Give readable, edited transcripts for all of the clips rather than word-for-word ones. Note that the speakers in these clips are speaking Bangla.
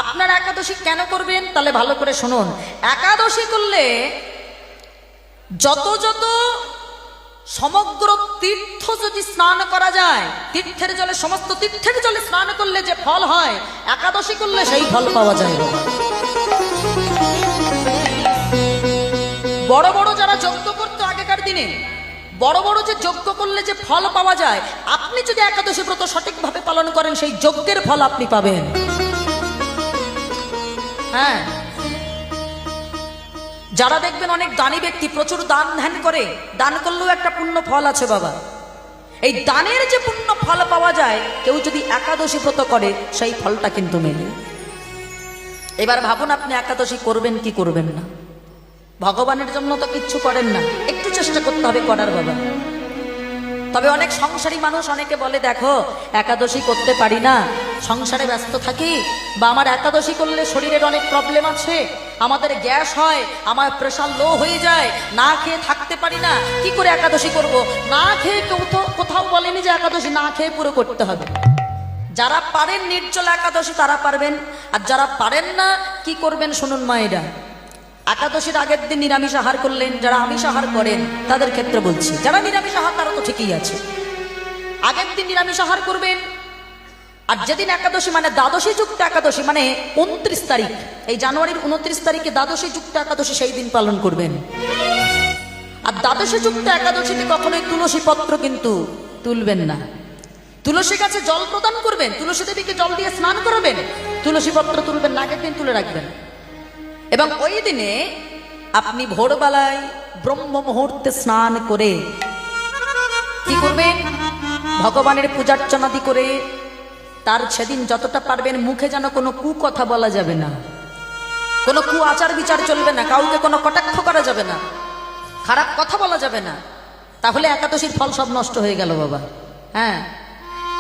আপনারা একাদশী কেন করবেন তাহলে ভালো করে শুনুন। একাদশী করলে যত যত সমগ্র তীর্থ যদি স্নান করা যায়, তীর্থের জলে, সমস্ত তীর্থের জলে স্নান করলে যে ফল হয়, একাদশী করলে সেই ফল পাওয়া যায়। বড় বড় যারা যজ্ঞ করতো আগেকার দিনে, বড় বড় যে যজ্ঞ করলে যে ফল পাওয়া যায়, আপনি যদি একাদশী ব্রত সঠিকভাবে পালন করেন সেই যজ্ঞের ফল আপনি পাবেন। হ্যাঁ, যারা দেখবেন অনেক দানী ব্যক্তি প্রচুর দান ধ্যান করে, দান করলেও একটা পুণ্য ফল আছে বাবা। এই দানের যে পুণ্য ফল পাওয়া যায়, কেউ যদি একাদশী ব্রত করে সেই ফলটা কিন্তু মেলে। এবার ভাবুন আপনি একাদশী করবেন কি করবেন না। ভগবানের জন্য তো কিচ্ছু করেন না, একটু চেষ্টা করতে হবে করার বাবা। তবে অনেক সংসারী মানুষ অনেকে বলে, দেখো একাদশী করতে পারি না, সংসারে ব্যস্ত থাকি, বা আমার একাদশী করলে শরীরের অনেক প্রবলেম আছে, আমাদের গ্যাস হয়, আমার প্রেশার লো হয়ে যায়, না খেয়ে থাকতে পারি না, কি করে একাদশী করব? না খেয়ে কেউ তো কোথাও বলেনি যে একাদশী না খেয়ে পুরো করতে হবে। যারা পারেন নির্জলা একাদশী তারা পারবেন, আর যারা পারেন না কি করবেন শুনুন মায়েরা। একাদশীর আগের দিন নিরামিষ আহার করলেন, যারা আমিষ আহার করেন তাদের ক্ষেত্রে বলছি, যারা নিরামিষ আহার তারা তো ঠিকই আছে, আগের দিন নিরামিষ আহার করবেন। আর যেদিন একাদশী মানে দ্বাদশী যুক্ত একাদশী, মানে 29 তারিখ, এই জানুয়ারির 29 তারিখে দ্বাদশী যুক্ত একাদশী, সেই দিন পালন করবেন। আর দ্বাদশী যুক্ত একাদশীতে কখনোই তুলসী পত্র কিন্তু তুলবেন না। তুলসী গাছে জল প্রদান করবেন, তুলসী দেবীকে জল দিয়ে স্নান করাবেন, তুলসী পত্র তুলবেন না, আগের দিন তুলে রাখবেন। এবং ওই দিনে আপনি ভোরবেলায় ব্রহ্ম মুহূর্তে স্নান করে কি করবেন? ভগবানের পূজার্চনাদি করে তার সেদিন যতটা পারবেন মুখে যেন কোনো কুকথা বলা যাবে না, কোনো কু আচার বিচার চলবে না, কাউকে কোনো কটাক্ষ করা যাবে না, খারাপ কথা বলা যাবে না, তাহলে একাদশীর ফল সব নষ্ট হয়ে গেল বাবা। হ্যাঁ,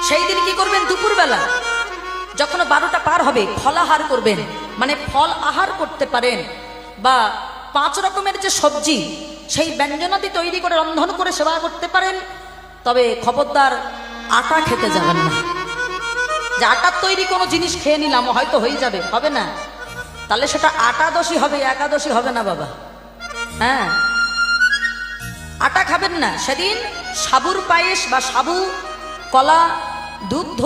সেই দিন কি করবেন? দুপুরবেলা যখন 12টা পার হবে ফলাহার করবেন, মানে ফল আহার করতে পারেন, বা 5 রকমের যে সবজি সেই ব্যঞ্জনাদি তৈরি করে রন্ধন করে সেবা করতে পারেন। তবে খবরদার আটা খেতে যাবেন না, যে আটার তৈরি কোনো জিনিস খেয়ে নিলাম হয়তো হয়ে যাবে, হবে না, তাহলে সেটা আটাদশী হবে, একাদশী হবে না বাবা। হ্যাঁ, আটা খাবেন না সেদিন। সাবুর পায়েস বা সাবু, কলা, দুধ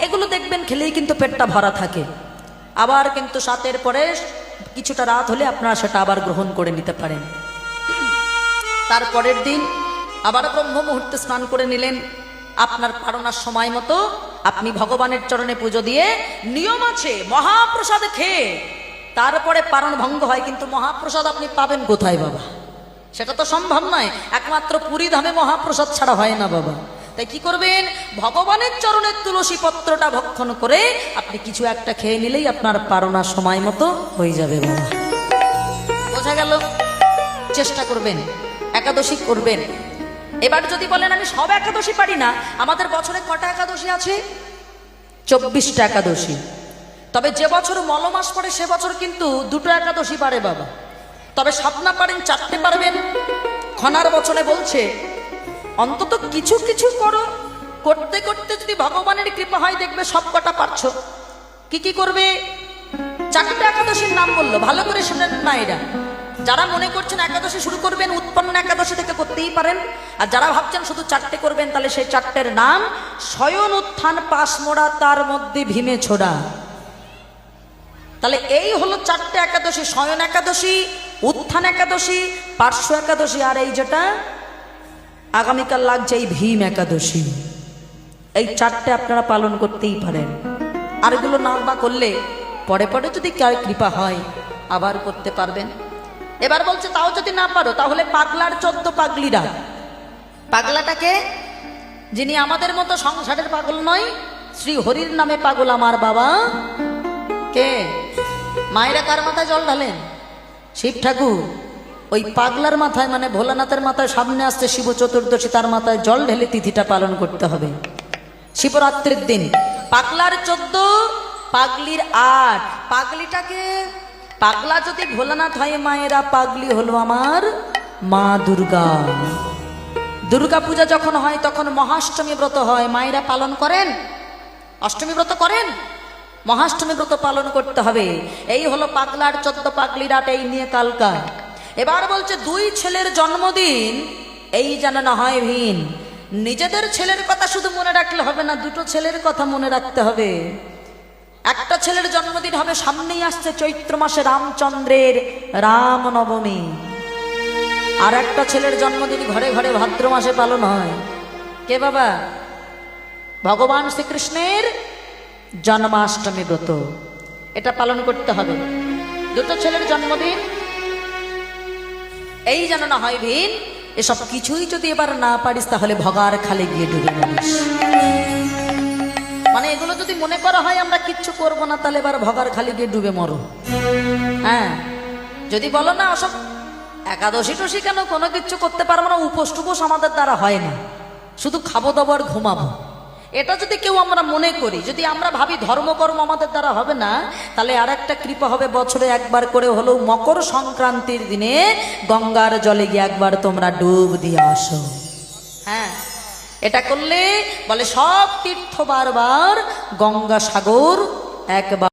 এগুলো দেখবেন খেলেই কিন্তু পেটটা ভরা থাকে। আবার কিন্তু 7-এর পরে কিছুটা রাত হলে আপনারা সেটা আবার গ্রহণ করে নিতে পারেন। তারপরের দিন আবার ব্রহ্ম মুহূর্তে স্নান করে নিলেন, আপনার পারণার সময় মতো আপনি ভগবানের চরণে পুজো দিয়ে, নিয়ম আছে মহাপ্রসাদ খেয়ে তারপরে পারণ ভঙ্গ হয়, কিন্তু মহাপ্রসাদ আপনি পাবেন কোথায় বাবা? সেটা তো সম্ভব নয়, একমাত্র পুরী ধামে মহাপ্রসাদ ছাড়া হয় না বাবা। তাই কি করবেন? ভগবানের চরণের তুলসী পত্রটা ভক্ষণ করে আপনি কিছু একটা খেয়ে নিলেই আপনার পারণার সময় মতো হয়ে যাবে বাবা। বোঝা গেল? চেষ্টা করবেন, একাদশী করবেন। এবার যদি বলেন আমি সব একাদশী পারি না, আমাদের বছরে কটা একাদশী আছে? 24টা একাদশী। তবে যে বছর মলমাস পড়ে সে বছর কিন্তু 2টো একাদশী পারে বাবা। তবে সব না পারেন 4টে পারবেন। খনার বচনে বলছে অন্তত কিছু কিছু করো, করতে করতে যদি ভগবানের কৃপা হয় দেখবে সব কটা পারছো। কি কি করবে? 4টে একাদশীর নাম বললো, ভালো করে শুনেন না। এরা যারা মনে করছেন একাদশী শুরু করবেন উৎপন্ন একাদশী থেকে করতেই পারেন, আর যারা ভাবছেন শুধু 4টে করবেন তাহলে সেই 4টের নাম: শয়ন, উত্থান, পাশ মোড়া, তার মধ্যে ভীমে ছোড়া। তাহলে এই হলো 4টে একাদশী: শয়ন একাদশী, উত্থান একাদশী, পার্শ্ব একাদশী, আর এই যেটা আগামীকাল লাগছে এই ভীম একাদশী। এই 4টে আপনারা পালন করতেই পারেন। আর এগুলো না বা করলে পরে পরে যদি কার কৃপা হয় আবার করতে পারবেন। এবার বলছে তাও যদি না পারো তাহলে পাগলার 14 পাগলিরা। পাগলাটাকে, যিনি আমাদের মতো সংসারের পাগল নয়, শ্রী হরির নামে পাগল আমার বাবা। কে? মায়েরা কার মাথায় জল ঢালেন? শিব ঠাকুর। ওই পাগলার মাথায়, মানে ভোলানাথের মাথায় সামনে আসছে শিব চতুর্দশী, তার মাথায় জল ঢেলে তিথিটা পালন করতে হবে শিবরাত্রির দিন। পাগলার 14, পাগলির 8। পাগলিটাকে, পাগলা যদি ভোলানাথ হয় মায়েরা, পাগলি হলো আমার মা দুর্গা। দুর্গা পূজা যখন হয় তখন মহাষ্টমী ব্রত হয়, মায়েরা পালন করেন? অষ্টমী ব্রত করেন? মহাষ্টমী ব্রত পালন করতে হবে। এই হলো পাগলার 14 পাগলি রাত, এই নিয়ে কালকা। এবার বলছে 2 ছেলের জন্মদিন এই যেন না হয় ভিন। নিজেদের ছেলের কথা শুধু মনে রাখলে হবে না, 2টো ছেলের কথা মনে রাখতে হবে। একটা ছেলের জন্মদিন হবে, সামনেই আসছে চৈত্র মাসে রামচন্দ্রের রামনবমী। আর একটা ছেলের জন্মদিন ঘরে ঘরে ভাদ্র মাসে পালন হয়। কে বাবা? ভগবান শ্রীকৃষ্ণের জন্মাষ্টমী ব্রত, এটা পালন করতে হবে। 2টো ছেলের জন্মদিন এই যেন না হয় ভিন। এসব কিছুই যদি এবার না পারিস তাহলে ভগার খালে গিয়ে ডুবে মরিস। মানে এগুলো যদি মনে করা হয় আমরা কিচ্ছু করব না, তাহলে এবার ভগার খালে গিয়ে ডুবে মরো। হ্যাঁ, যদি বলো না ওসব একাদশী টসী কেন, কোনো কিচ্ছু করতে পারবো না, উপোস টুপোস আমাদের দ্বারা হয় না, শুধু খাবো দাবো আর ঘুমাবো, এটা যদি কেউ আমরা মনে করি, যদি আমরা ভাবি ধর্মকর্ম আমাদের দ্বারা হবে না, তাহলে আর একটা কৃপা হবে, বছরে একবার করে হলেও মকর সংক্রান্তির দিনে গঙ্গার জলে গিয়ে একবার তোমরা ডুব দিয়ে আসো। হ্যাঁ, এটা করলে বলে সব তীর্থ বারবার, গঙ্গা সাগর একবার।